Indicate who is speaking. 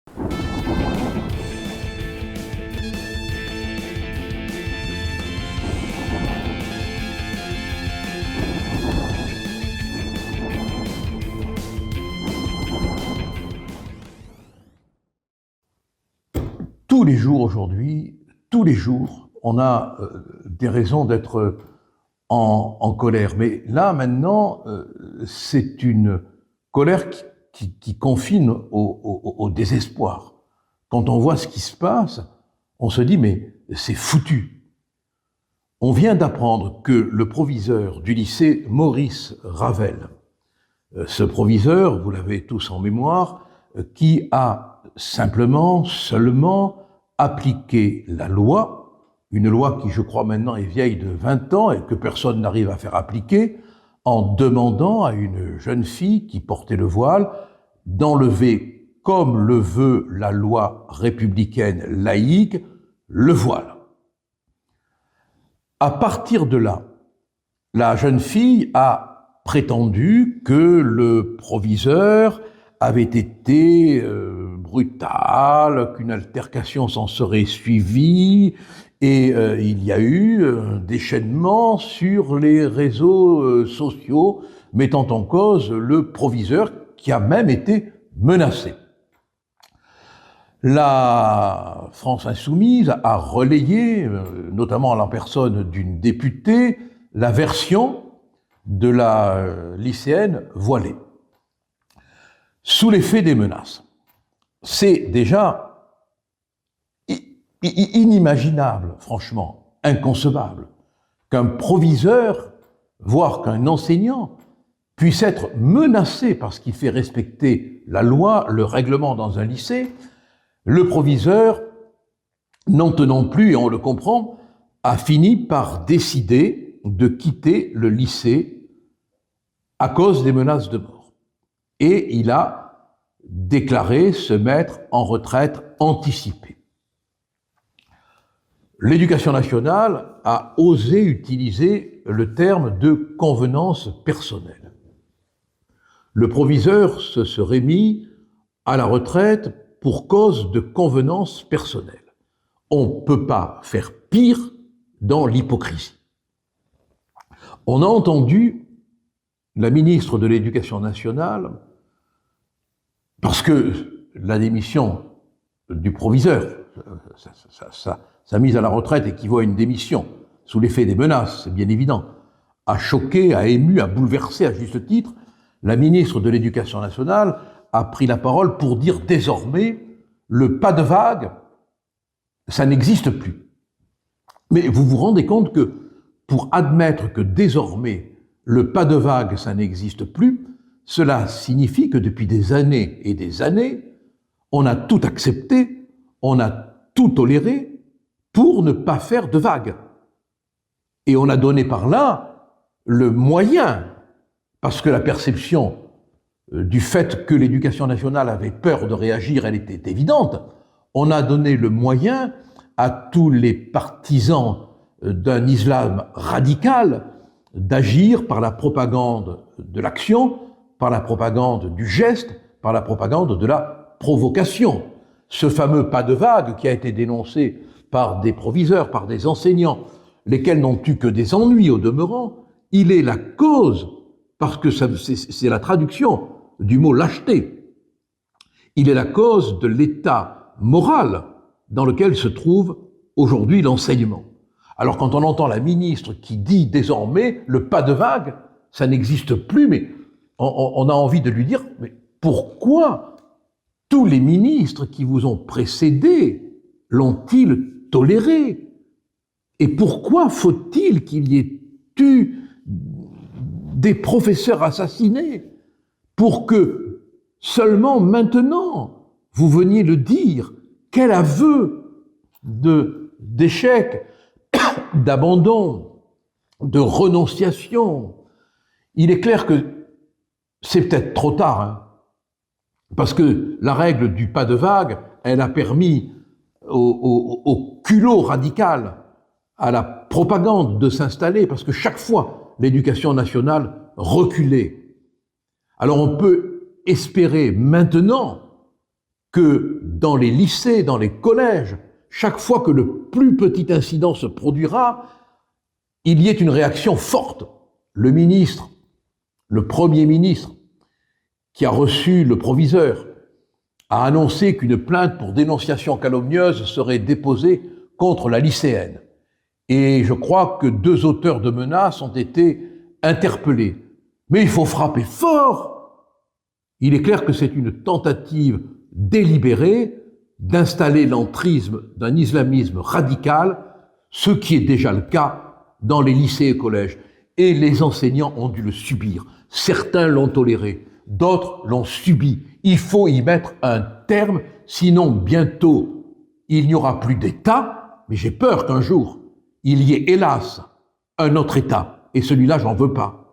Speaker 1: Tous les jours aujourd'hui, tous les jours, on a des raisons d'être en colère. Mais là, maintenant, c'est une colère qui confine au désespoir. Quand on voit ce qui se passe, on se dit, mais c'est foutu. On vient d'apprendre que le proviseur du lycée Maurice Ravel, ce proviseur, vous l'avez tous en mémoire, qui a seulement appliqué la loi, une loi qui, je crois, maintenant est vieille de 20 ans et que personne n'arrive à faire appliquer, en demandant à une jeune fille qui portait le voile d'enlever, comme le veut la loi républicaine laïque, le voile. À partir de là, la jeune fille a prétendu que le proviseur avait été brutal, qu'une altercation s'en serait suivie, et il y a eu un déchaînement sur les réseaux sociaux mettant en cause le proviseur qui a même été menacé. La France insoumise a relayé, notamment à la personne d'une députée, la version de la lycéenne voilée. Sous l'effet des menaces. C'est déjà inimaginable, franchement, inconcevable, qu'un proviseur, voire qu'un enseignant, puisse être menacé parce qu'il fait respecter la loi, le règlement dans un lycée. Le proviseur, n'en tenant plus, et on le comprend, a fini par décider de quitter le lycée à cause des menaces de mort. Et il a déclaré se mettre en retraite anticipée. L'Éducation nationale a osé utiliser le terme de convenance personnelle. Le proviseur se serait mis à la retraite pour cause de convenance personnelle. On ne peut pas faire pire dans l'hypocrisie. On a entendu la ministre de l'Éducation nationale, parce que la démission du proviseur, sa mise à la retraite équivaut à une démission, sous l'effet des menaces, c'est bien évident, a choqué, a ému, a bouleversé à juste titre. La ministre de l'Éducation nationale a pris la parole pour dire désormais le pas de vague, ça n'existe plus. Mais vous vous rendez compte que pour admettre que désormais le pas de vague, ça n'existe plus, cela signifie que depuis des années et des années, on a tout accepté, on a tout toléré pour ne pas faire de vague. Et on a donné par là le moyen, parce que la perception du fait que l'Éducation nationale avait peur de réagir, elle était évidente, on a donné le moyen à tous les partisans d'un islam radical d'agir par la propagande de l'action, par la propagande du geste, par la propagande de la provocation. Ce fameux pas de vague qui a été dénoncé par des proviseurs, par des enseignants, lesquels n'ont eu que des ennuis au demeurant, il est la cause, parce que c'est la traduction du mot lâcheté, il est la cause de l'état moral dans lequel se trouve aujourd'hui l'enseignement. Alors quand on entend la ministre qui dit désormais le pas de vague, ça n'existe plus, mais on a envie de lui dire, mais pourquoi tous les ministres qui vous ont précédé l'ont-ils toléré? Et pourquoi faut-il qu'il y ait eu des professeurs assassinés pour que seulement maintenant vous veniez le dire? Quel aveu d'échec, d'abandon, de renonciation. Il est clair que c'est peut-être trop tard, hein, parce que la règle du pas de vague, elle a permis au culot radical, à la propagande de s'installer, parce que chaque fois, l'éducation nationale reculait. Alors on peut espérer maintenant que dans les lycées, dans les collèges, chaque fois que le plus petit incident se produira, il y ait une réaction forte. Le ministre, le Premier ministre, qui a reçu le proviseur, a annoncé qu'une plainte pour dénonciation calomnieuse serait déposée contre la lycéenne. Et je crois que 2 auteurs de menaces ont été interpellés. Mais il faut frapper fort. Il est clair que c'est une tentative délibérée d'installer l'entrisme d'un islamisme radical, ce qui est déjà le cas dans les lycées et collèges. Et les enseignants ont dû le subir. Certains l'ont toléré, d'autres l'ont subi. Il faut y mettre un terme, sinon bientôt il n'y aura plus d'État, mais j'ai peur qu'un jour il y ait hélas un autre État, et celui-là j'en veux pas.